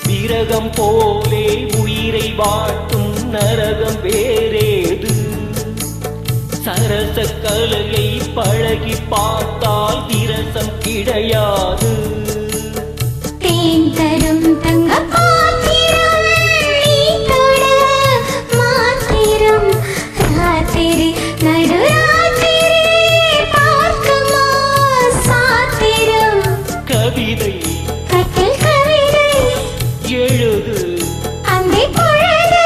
விரகம் போலே உயிரை வாட்டும் நரகம் வேறேது. சரச கலையை பழகி பார்த்தால் விரசம் கிடையாது. தேன் தரும் தங்க பாத்திரம் நீ தொட மாத்திரம் ராத்திரி நடுராத்திரி பார்க்குமா சாத்திரம். கவிதை கட்டில் கவிதை எழுது அந்தி பொழுது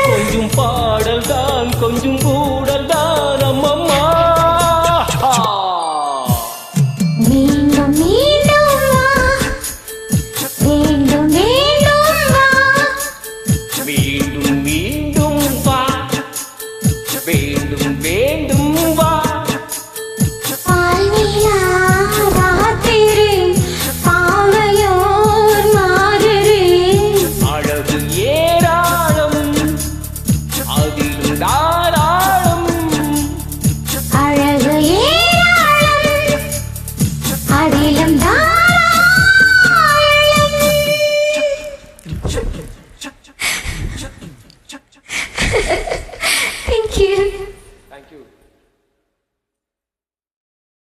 கொஞ்சம் பாடல் தான் கொஞ்சம் கூடல் தான் அம்மம்மா. மீண்டும் மீண்டும் வா வேண்டும் வேண்டும் வா மீண்டும் மீண்டும் வா வேண்டும் வேண்டும் வா.